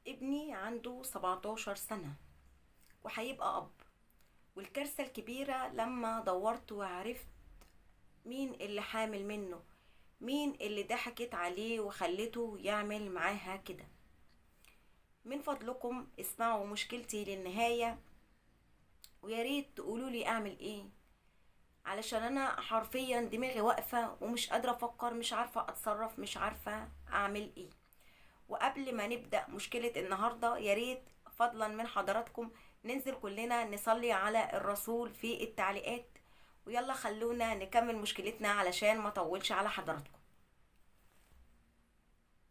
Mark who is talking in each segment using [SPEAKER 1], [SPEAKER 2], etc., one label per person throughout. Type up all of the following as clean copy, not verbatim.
[SPEAKER 1] ابني عنده 17 سنة وهيبقى أب. والكارثة الكبيرة لما دورت وعرفت مين اللي حامل منه، مين اللي ضحكت عليه وخلته يعمل معاها كده. من فضلكم اسمعوا مشكلتي للنهاية، وياريت تقولولي أعمل إيه، علشان أنا حرفيا دماغي واقفة ومش قادرة أفكر، مش عارفة أتصرف، مش عارفة أعمل إيه. وقبل ما نبدأ مشكلة النهاردة، ياريت فضلا من حضراتكم ننزل كلنا نصلي على الرسول في التعليقات. ويلا خلونا نكمل مشكلتنا علشان ما اطولش على حضراتكم.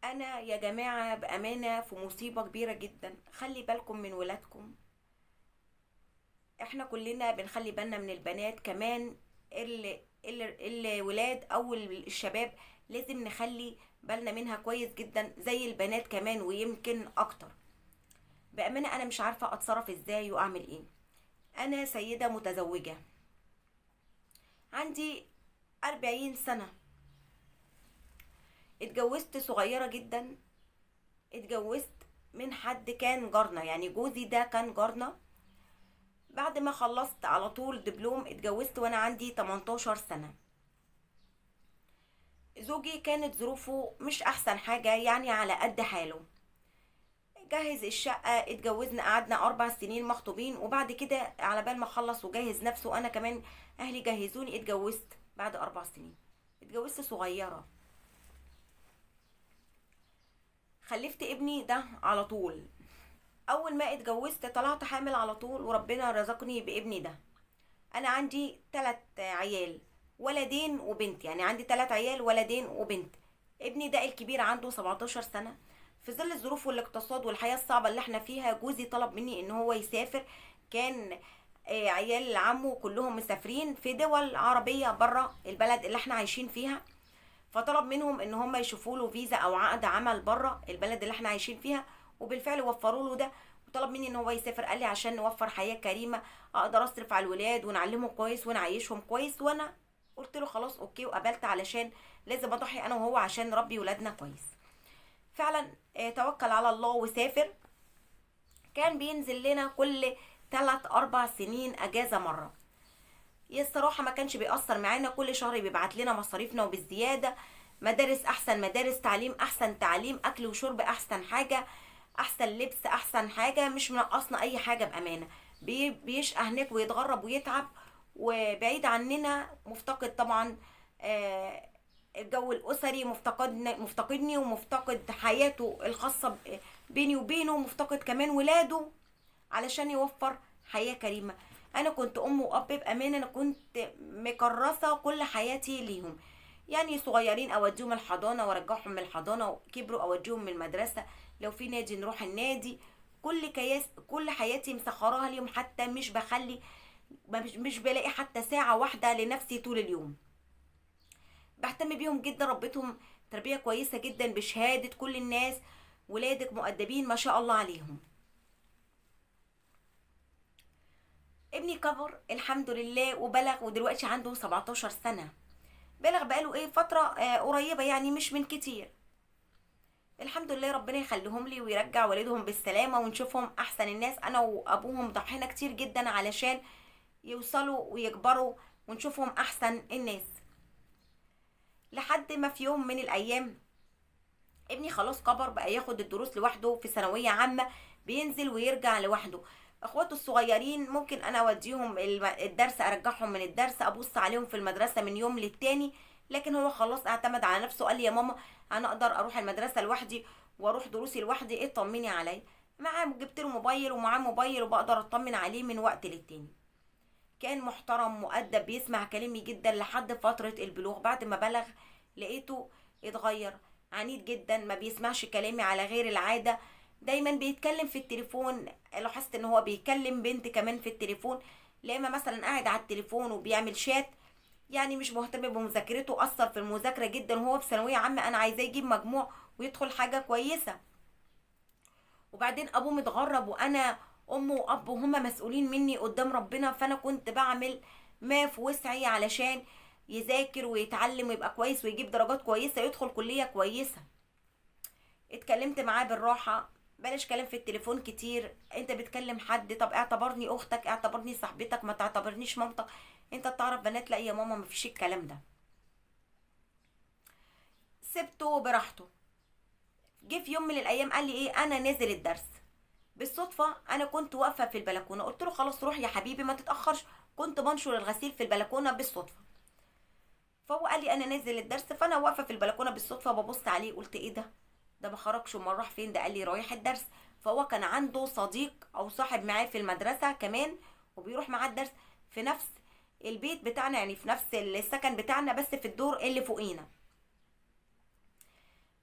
[SPEAKER 1] انا يا جماعة بأمانة في مصيبة كبيرة جدا، خلي بالكم من ولادكم. احنا كلنا بنخلي بالنا من البنات كمان. الولاد او الشباب لازم نخلي بالنا منها كويس جدا زي البنات كمان ويمكن اكتر. بأمانة أنا مش عارفة أتصرف إزاي وأعمل إيه. أنا سيدة متزوجة، عندي 40 سنة، اتجوزت صغيرة جدا. اتجوزت من حد كان جارنا، يعني جوزي ده كان جارنا. بعد ما خلصت على طول دبلوم اتجوزت وأنا عندي 18 سنة. زوجي كانت ظروفه مش أحسن حاجة، يعني على قد حاله. جهز الشقة، اتجوزنا، قعدنا 4 سنين مخطوبين، وبعد كده على بال ما خلص وجهز نفسه انا كمان اهلي جهزوني، اتجوزت بعد 4 سنين. اتجوزت صغيرة، خلفت ابني ده على طول. اول ما اتجوزت طلعت حامل على طول، وربنا رزقني بابني ده. انا عندي 3 عيال، ولدين وبنت، يعني عندي 3 عيال ولدين وبنت. ابني ده الكبير عنده 17 سنة. في ظل الظروف والاقتصاد والحياة الصعبة اللي احنا فيها، جوزي طلب مني ان هو يسافر. كان عيال عمه كلهم مسافرين في دول عربية بره البلد اللي احنا عايشين فيها. فطلب منهم ان هم يشوفوا له فيزا او عقد عمل بره البلد اللي احنا عايشين فيها، وبالفعل وفروا له ده. وطلب مني ان هو يسافر، قال لي عشان نوفر حياة كريمة، اقدر اصرف على الولاد ونعلمهم كويس ونعيشهم كويس. وانا قلت له خلاص اوكي، وقبلت علشان لازم اضحي انا وهو عشان نربي ولادنا كويس. فعلا توكل على الله وسافر. كان بينزل لنا كل 3 4 سنين اجازة مرة. يا الصراحة ما كانش بيأثر معانا، كل شهر بيبعت لنا مصاريفنا وبالزيادة. مدارس أحسن مدارس، تعليم أحسن تعليم، أكل وشرب أحسن حاجة، أحسن لبس أحسن حاجة، مش منقصنا أي حاجة بأمانة. بيشقى هناك ويتغرب ويتعب وبعيد عننا، مفتقد طبعا الجو الأسري، مفتقدني ومفتقد حياته الخاصة بيني وبينه، مفتقد كمان ولاده علشان يوفر حياة كريمة. انا كنت ام واب بامانه، انا كنت مكرسه كل حياتي ليهم. يعني صغيرين اوديهم الحضانه وارجعهم من الحضانه، كبروا اوديهم من المدرسه، لو في نادي نروح النادي. كل حياتي مسخراها ليهم، حتى مش بخلي، مش بلاقي حتى ساعه واحده لنفسي طول اليوم. بهتم بيهم جدا، ربيتهم تربيه كويسه جدا بشهاده كل الناس. ولادك مؤدبين ما شاء الله عليهم. ابني كبر الحمد لله وبلغ، ودلوقتي عنده 17 سنة. بلغ بقاله ايه فترة قريبة، يعني مش من كتير. الحمد لله، ربنا يخليهم لي ويرجع والدهم بالسلامة ونشوفهم احسن الناس. انا وابوهم ضحينا كتير جدا علشان يوصلوا ويكبروا ونشوفهم احسن الناس. لحد ما في يوم من الايام ابني خلاص كبر، بقى ياخد الدروس لوحده في ثانوية عامة، بينزل ويرجع لوحده. اخواته الصغيرين ممكن انا اوديهم الدرس، ارجعهم من الدرس، ابص عليهم في المدرسة من يوم للتاني. لكن هو خلاص اعتمد على نفسه، قال لي يا ماما انا اقدر اروح المدرسة لوحدي واروح دروسي لوحدي، ايه طمني عليا. معاه جبت له موبايل ومعاه موبايل وبقدر اطمن عليه من وقت للتاني. كان محترم مؤدب بيسمع كلامي جدا لحد فترة البلوغ. بعد ما بلغ لقيته اتغير، عنيد جدا، ما بيسمعش كلامي على غير العادة. دايما بيتكلم في التليفون، لاحظت ان هو بيكلم بنت كمان في التليفون. لما مثلا قاعد على التليفون وبيعمل شات، يعني مش مهتم بمذاكرته، اثر في المذاكرة جدا وهو في ثانوية عامة. انا عايزاه يجيب مجموع ويدخل حاجة كويسة. وبعدين ابوه متغرب وانا ام واب، وهما مسؤولين مني قدام ربنا. فانا كنت بعمل ما في وسعي علشان يذاكر ويتعلم ويبقى كويس ويجيب درجات كويسة، يدخل كلية كويسة. اتكلمت معاه بالراحة، بلاش كلام في التليفون كتير. انت بتكلم حد، طب اعتبرني اختك، اعتبرني صاحبتك، ما تعتبرنيش مامتك. انت تعرف بنات؟ لا يا ماما، مفيش الكلام ده. سبته براحته. جه في يوم من الايام قال لي ايه، انا نازل الدرس. بالصدفه انا كنت واقفه في البلكونه، قلت له خلاص روح يا حبيبي ما تتاخرش. كنت بنشر الغسيل في البلكونه بالصدفه. فهو قال لي انا نازل الدرس، فانا واقفه في البلكونه بالصدفه ببص عليه، قلت ايه ده؟ ده ما خرجش، امال راح فين؟ ده قال لي رايح الدرس. فهو كان عنده صديق او صاحب معاه في المدرسه كمان، وبيروح معاه الدرس في نفس البيت بتاعنا، يعني في نفس السكن بتاعنا بس في الدور اللي فوقينا.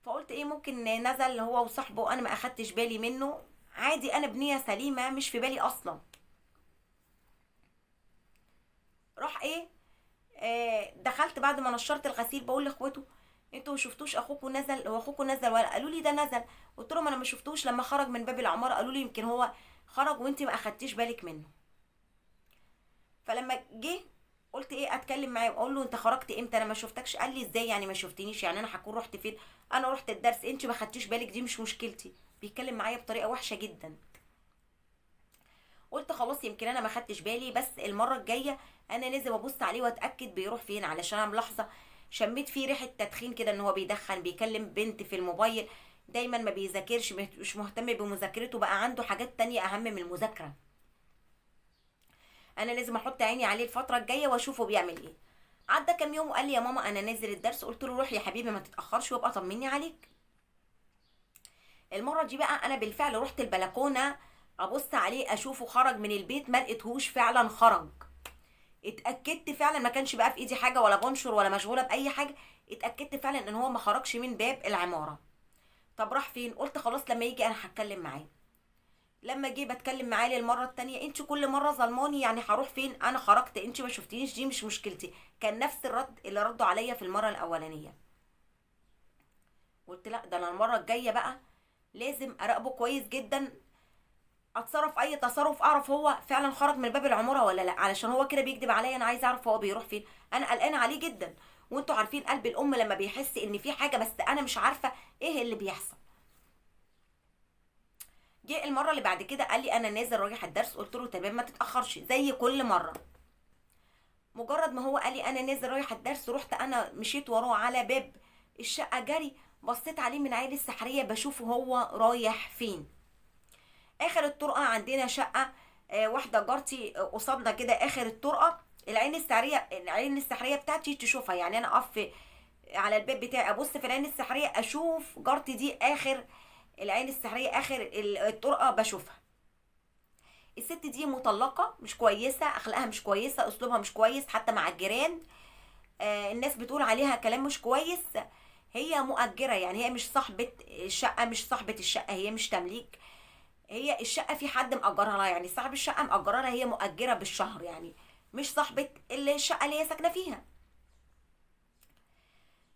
[SPEAKER 1] فقلت ايه، ممكن نزل هو وصاحبه، انا ما اخدتش بالي منه. عادي، انا بنيه سليمه مش في بالي اصلا. راح ايه، دخلت بعد ما نشرت الغسيل بقول لاخوته، انتوا ما شفتوش اخوكوا نزل؟ هو اخوكوا نزل ولا؟ قالوا لي ده نزل. قلت لهم انا ما شفتوش لما خرج من باب العماره. قالوا لي يمكن هو خرج وانت ما اخدتيش بالك منه. فلما جه قلت ايه، اتكلم معاه واقول له انت خرجت امتى؟ انا ما شفتكش. قال لي ازاي يعني ما شفتنيش؟ يعني انا هكون رحت فين؟ انا رحت الدرس، انت ما خدتيش بالك، دي مش مشكلتي. بيتكلم معايا بطريقه وحشه جدا. قلت خلاص يمكن انا ما خدتش بالي، بس المره الجايه انا لازم ابص عليه واتاكد بيروح فين، علشان انا ملاحظه شميت فيه ريحه تدخين كده، ان هو بيدخن، بيكلم بنت في الموبايل، دايما ما بيذاكرش، مش مهتم بمذاكرته، بقى عنده حاجات تانية اهم من المذاكره. انا لازم احط عيني عليه الفتره الجايه واشوفه بيعمل ايه. عدى كام يوم وقال لي يا ماما انا نازل الدرس. قلت له روح يا حبيبي ما تتاخرش وابقى طمني عليك. المره دي بقى انا بالفعل رحت البلكونه ابص عليه اشوفه خرج من البيت، ما لقيتهوش، فعلا خرج. اتاكدت فعلا، ما كانش بقى في ايدي حاجه ولا بنشر ولا مشغوله باي حاجه. اتاكدت فعلا ان هو ما خرجش من باب العماره. طب راح فين؟ قلت خلاص لما يجي انا هتكلم معاه. لما جه بتكلم معاه للمره التانية، انت كل مره ظلماني، يعني هروح فين؟ انا خرجت، انت ما شفتنيش، دي مش مشكلتي. كان نفس الرد اللي ردوا عليا في المره الاولانيه. قلت لا، ده انا المره الجايه بقى لازم اراقبه كويس جدا، اتصرف اي تصرف اعرف هو فعلا خرج من باب العماره ولا لا، علشان هو كده بيكذب عليا. انا عايزه اعرف هو بيروح فين، انا قلقانه عليه جدا. وانتوا عارفين قلب الام لما بيحس ان في حاجه بس انا مش عارفه ايه اللي بيحصل. جه المره اللي بعد كده قال لي انا نازل رايح الدرس. قلت له تمام ما تتاخرش زي كل مره. مجرد ما هو قال لي انا نازل رايح الدرس، رحت انا مشيت وراه على باب الشقه جري، بصيت عليه من عين السحريه بشوفه هو رايح فين. اخر الطرقه عندنا شقه، واحده جارتي قصادنا كده اخر الطرقه. العين السحريه بتاعتي تشوفها، يعني انا اقف على الباب بتاعي ابص في العين السحريه اشوف جارتي دي اخر العين السحريه، اخر الطرقه بشوفها. الست دي مطلقه، مش كويسه، اخلاقها مش كويسه، اسلوبها مش كويس حتى مع الجيران. الناس بتقول عليها كلام مش كويس. هي مؤجره، يعني هي مش صاحبه الشقه، مش صاحبه الشقه، هي مش تمليك. هي الشقه في حد مأجرها لها، يعني صاحب الشقه مأجرها لها، هي مؤجره بالشهر يعني، مش صاحبه الشقه اللي هي ساكنه فيها.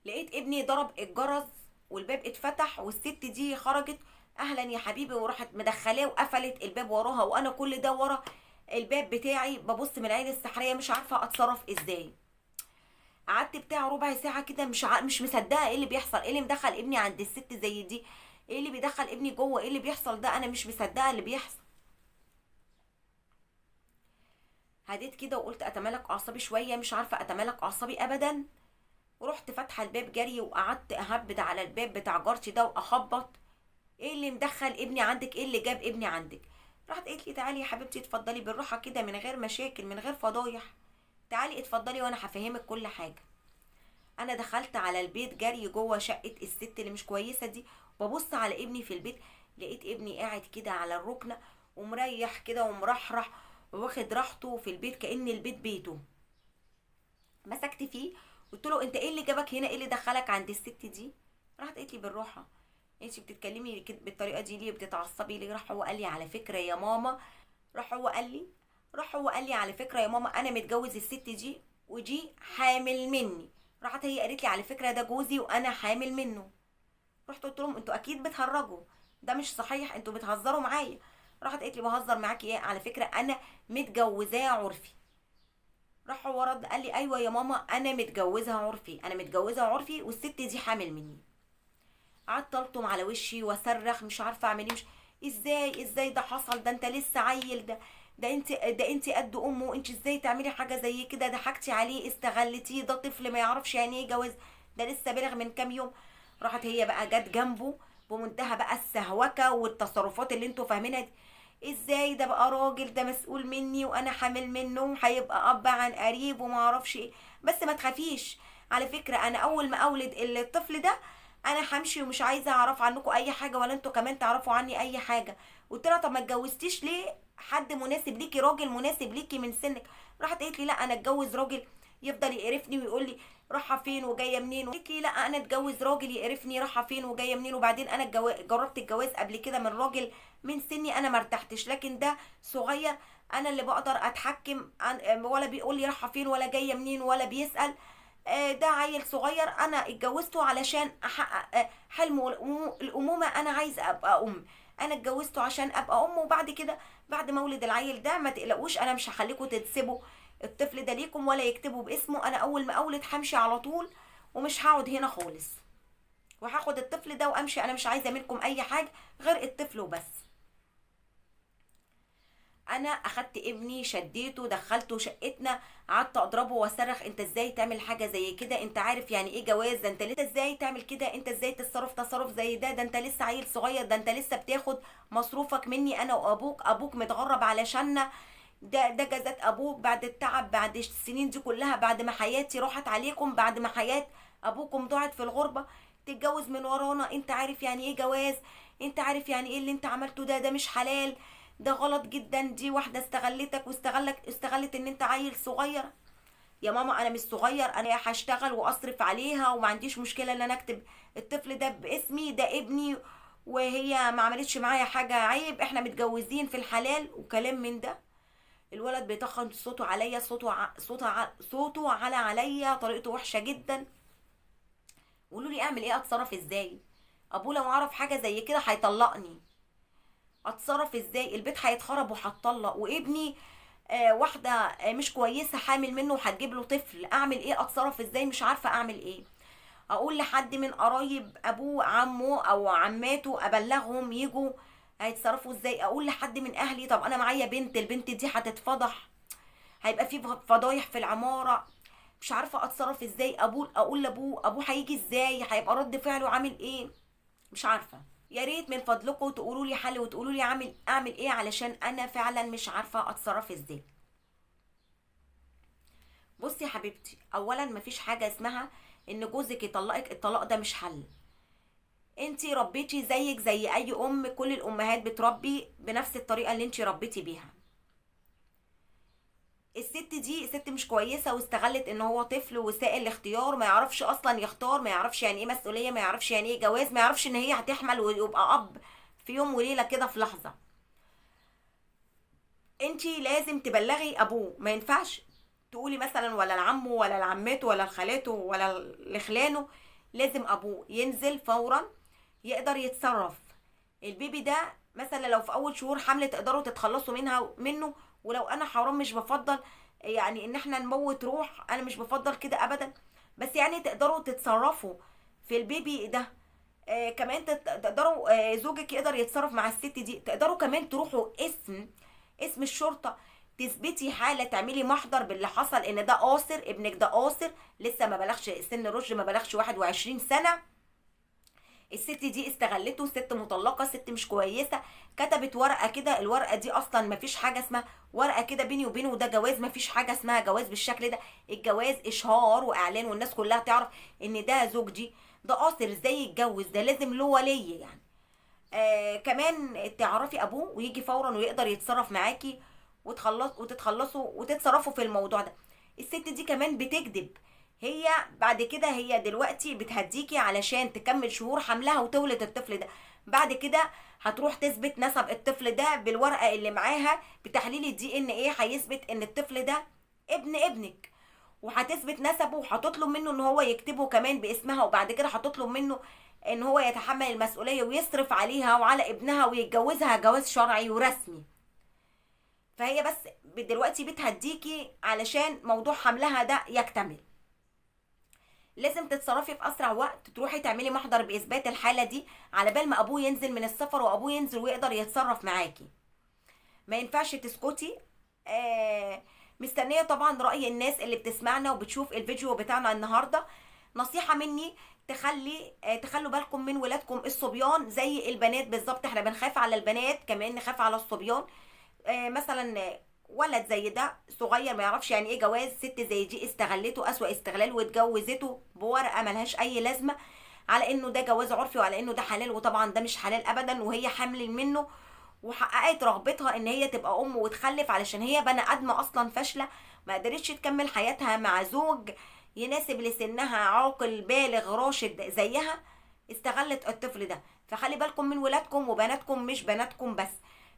[SPEAKER 1] لقيت ابني ضرب الجرس والباب اتفتح والست دي خرجت، اهلا يا حبيبي، وراحت مدخلاه وقفلت الباب وراها، وانا كل ده ورا الباب بتاعي ببص من العين السحريه مش عارفه اتصرف ازاي. قعدت بتاع ربع ساعه كده مش مصدقه ايه اللي بيحصل، ايه اللي مدخل ابني عند الست زي دي، ايه اللي بيدخل ابني جوه، ايه اللي بيحصل ده، انا مش مصدقه اللي بيحصل. هديت كده وقلت اتمالك اعصابي شويه، مش عارفه اتمالك اعصابي ابدا. ورحت فاتحه الباب جري وقعدت اهبد على الباب بتاع جارتي ده واخبط، ايه اللي مدخل ابني عندك، ايه اللي جاب ابني عندك؟ راحت قالت لي تعالي يا حبيبتي اتفضلي بالراحه كده من غير مشاكل من غير فضايح، تعالي اتفضلي وانا هفهمك كل حاجه. انا دخلت على البيت جري جوه شقه الست اللي مش كويسه دي، ببص على ابني في البيت، لقيت ابني قاعد كده على الركنه ومريح كده ومرحرح واخد راحته في البيت كأن البيت بيته. مسكت فيه قلت له انت ايه اللي جابك هنا، ايه اللي دخلك عند الست دي؟ راحت قالت لي بالراحه، انت بتتكلمي كده بالطريقه دي ليه، بتتعصبي ليه؟ راح هو قال لي على فكره يا ماما، راح هو قال لي راح هو قال لي على فكره يا ماما انا متجوز الست دي ودي حامل مني. راحت هي قالت لي على فكره ده جوزي وانا حامل منه. رحت قلت لهم انتوا اكيد بتهرجوا، ده مش صحيح، انتوا بتهزروا معايا. راحت قالت لي بهزر معاكي ايه، على فكره انا متجوزاه عرفي. راح هو رد قال لي ايوه يا ماما انا متجوزها عرفي، انا متجوزها عرفي والست دي حامل مني. قعدت الطم على وشي واصرخ مش عارفه اعمل ايه، مش ازاي ده حصل؟ ده انت لسه عيل، ده انت قد امه، انت ازاي تعملي حاجه زي كده؟ ضحكتي عليه، استغلتيه، ده طفل ما يعرفش يعني ايه جواز، ده لسه بالغ من كام يوم. راحت هي بقى جت جنبه بمنتهى بقى السهوكه والتصرفات اللي انتوا فاهمينها دي. ازاي ده بقى راجل، ده مسؤول مني وانا حامل منه، وهيبقى اب عن قريب وما اعرفش ايه. بس ما تخافيش، على فكره انا اول ما اولد الطفل ده انا همشي ومش عايزه اعرف عنكم اي حاجه، ولا انتوا كمان تعرفوا عني اي حاجه. قلت لها طب ما اتجوزتيش ليه حد مناسب ليكي، راجل مناسب ليكي من سنك؟ راحت قالت لي لا انا اتجوز راجل يفضل يقرفني ويقول لي رايحه فين وجايه منين. قلت لي لا انا اتجوز راجل يقرفني رايحه فين وجايه منين، وبعدين انا جربت الجواز قبل كده من راجل من سني انا ما ارتحتش، لكن ده صغير انا اللي بقدر اتحكم ولا بيقول لي رايحه فين ولا جايه منين ولا بيسال. ده عيل صغير انا اتجوزته علشان احقق حلم الامومه، انا عايزه ابقى ام. انا اتجوزته عشان ابقى ام، وبعد كده بعد ما اولد العيل ده ما تقلقوش انا مش هخليكم تنسبوا الطفل ده ليكم ولا يكتبوا باسمه. انا اول ما اولد همشي على طول ومش هقعد هنا خالص، وهاخد الطفل ده وامشي. انا مش عايزه منكم اي حاجه غير الطفل وبس. انا اخدت ابني شديته دخلته شقتنا، قعدت اضربه واصرخ انت ازاي تعمل حاجه زي كده؟ انت عارف يعني ايه جواز؟ ده انت لسه ازاي تعمل كده؟ انت ازاي تتصرف تصرف زي ده انت لسه عيل صغير، ده انت لسه بتاخد مصروفك مني انا وابوك، ابوك متغرب علشاننا، ده جزات ابوك بعد التعب، بعد السنين دي كلها، بعد ما حياتي راحت عليكم، بعد ما حياة ابوكم ضاعت في الغربه، تتجوز من ورانا؟ انت عارف يعني ايه جواز؟ انت عارف يعني ايه اللي انت عملته؟ ده مش حلال، ده غلط جدا، دي واحده استغلتك استغلت ان انت عيل صغير. يا ماما انا مش صغير، انا هشتغل واصرف عليها وما عنديش مشكله ان انا اكتب الطفل ده باسمي، ده ابني، وهي ما عملتش معايا حاجه عيب، احنا متجوزين في الحلال وكلام من ده. الولد بيتخن صوته عليا، صوته عليا، طريقته وحشه جدا. قولوا لي اعمل ايه؟ اتصرف ازاي؟ ابوه لو عرف حاجه زي كده هيطلقني، اتصرف ازاي؟ البيت هيتخرب وهتطلق، وابني واحده مش كويسه حامل منه وهتجيب له طفل، اعمل ايه؟ اتصرف ازاي؟ مش عارفه اعمل ايه. اقول لحد من قرايب ابوه عمه او عماته ابلغهم يجوا، هيتصرفوا ازاي؟ اقول لحد من اهلي طب انا معايا بنت، البنت دي هتتفضح، هيبقى في فضايح في العماره، مش عارفه اتصرف ازاي. اقول لابوه، ابوه هيجي ازاي؟ هيبقى رد فعله عامل ايه؟ مش عارفه. يا ريت من فضلكم تقولوا لي حل وتقولوا لي اعمل ايه، علشان انا فعلا مش عارفه اتصرف ازاي. بصي يا حبيبتي، اولا مفيش حاجه اسمها ان جوزك يطلقك، الطلاق ده مش حل. انتي ربيتي زيك زي اي ام، كل الامهات بتربي بنفس الطريقه اللي انتي ربيتي بيها. الست دي ست مش كويسه، واستغلت ان هو طفل وسائل الاختيار، ما يعرفش اصلا يختار، ما يعرفش يعني ايه مسؤوليه، ما يعرفش يعني ايه جواز، ما يعرفش ان هي هتحمل ويبقى اب في يوم وليله كده في لحظه. انتي لازم تبلغي ابوه، ما ينفعش تقولي مثلا ولا لعمه ولا لعمته ولا لخالاته ولا لخلانه، لازم ابوه ينزل فورا يقدر يتصرف. البيبي ده مثلا لو في اول شهور حمل تقدروا تتخلصوا منه، ولو انا حرام مش بفضل يعني ان احنا نموت روح، انا مش بفضل كده ابدا، بس يعني تقدروا تتصرفوا في البيبي ده. كمان تقدروا زوجك يقدر يتصرف مع الست دي، تقدروا كمان تروحوا اسم الشرطة، تثبتي حالة، تعملي محضر باللي حصل، ان ده قاصر، ابنك ده قاصر، لسه ما بلغش سن الرشد، ما بلغش 21 سنة، الست دي استغلته، ست مطلقة، ست مش كويسة، كتبت ورقة كده، الورقة دي اصلا ما فيش حاجة اسمها ورقة كده بيني وبينه وده جواز، ما فيش حاجة اسمها جواز بالشكل ده. الجواز اشهار واعلان والناس كلها تعرف ان ده زوجي، ده قاصر، ازاي يتجوز؟ ده لازم له ولي يعني. كمان تعرفي ابوه ويجي فورا ويقدر يتصرف معاكي وتتخلصوا وتتصرفوا في الموضوع ده. الست دي كمان بتكذب، هي بعد كده هي دلوقتي بتهديكي علشان تكمل شهور حملها وتولد الطفل ده، بعد كده هتروح تثبت نسب الطفل ده بالورقه اللي معاها، بتحليل الدي ان ايه هيثبت ان الطفل ده ابنك، وهتثبت نسبه، وهتطلب منه ان هو يكتبه كمان باسمها، وبعد كده هتطلب منه ان هو يتحمل المسؤوليه ويصرف عليها وعلى ابنها ويتجوزها جواز شرعي ورسمي. فهي بس دلوقتي بتهديكي علشان موضوع حملها ده يكتمل. لازم تتصرفي في اسرع وقت، تروحي تعملي محضر باثبات الحاله دي على بال ما ابوه ينزل من السفر، وابوه ينزل ويقدر يتصرف معاكي. ما ينفعش تسكتي. مستنيه طبعا راي الناس اللي بتسمعنا وبتشوف الفيديو بتاعنا النهارده. نصيحه مني، تخلوا بالكم من ولادكم الصبيان زي البنات بالظبط. احنا بنخاف على البنات كمان نخاف على الصبيان. مثلا ولد زي ده صغير ما يعرفش يعني ايه جواز، ست زي دي استغلته اسوأ استغلال واتجوزته بورقه ملهاش اي لازمه، على انه ده جواز عرفي وعلى انه ده حلال، وطبعا ده مش حلال ابدا، وهي حامل منه وحققت رغبتها ان هي تبقى ام وتخلف، علشان هي بني ادمه اصلا فاشله ما قدرتش تكمل حياتها مع زوج يناسب لسنها عاقل بالغ راشد زيها. استغلت الطفل ده. فخلي بالكم من ولادكم وبناتكم، مش بناتكم بس.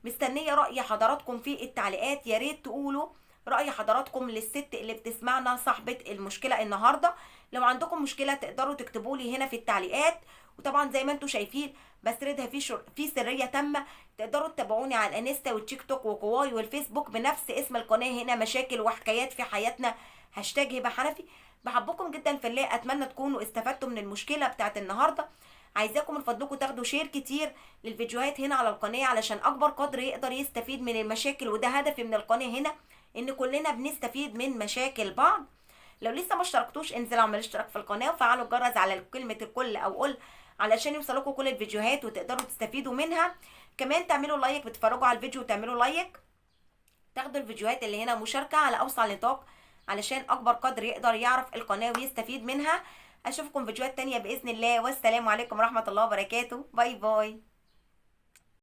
[SPEAKER 1] مستنيه راي حضراتكم في التعليقات، يا ريت تقولوا راي حضراتكم للست اللي بتسمعنا صاحبه المشكله النهارده. لو عندكم مشكله تقدروا تكتبوا لي هنا في التعليقات، وطبعا زي ما انتم شايفين بسردها في سريه تامه. تقدروا تتابعوني على الانستا والتيك توك وكواي والفيسبوك بنفس اسم القناه هنا، مشاكل وحكايات في حياتنا، هاشتاج هبه حنفي. بحبكم جدا في الله، اتمنى تكونوا استفدتوا من المشكله بتاعت النهارده. عايزاكم من فضلكم تاخدوا شير كتير للفيديوهات هنا على القناه، علشان اكبر قدر يقدر يستفيد من المشاكل، وده هدفي من القناه هنا، ان كلنا بنستفيد من مشاكل بعض. لو لسه ما اشتركتوش انزلوا اعملوا اشتراك في القناه وفعلوا الجرس على كلمه الكل او قل، علشان يوصلكم كل الفيديوهات وتقدروا تستفيدوا منها. كمان تعملوا لايك، بتتفرجوا على الفيديو وتعملوا لايك، تاخدوا الفيديوهات اللي هنا مشاركه على اوسع نطاق، علشان اكبر قدر يقدر يعرف القناه ويستفيد منها. اشوفكم فيديوهات تانية باذن الله، والسلام عليكم ورحمه الله وبركاته. باي باي.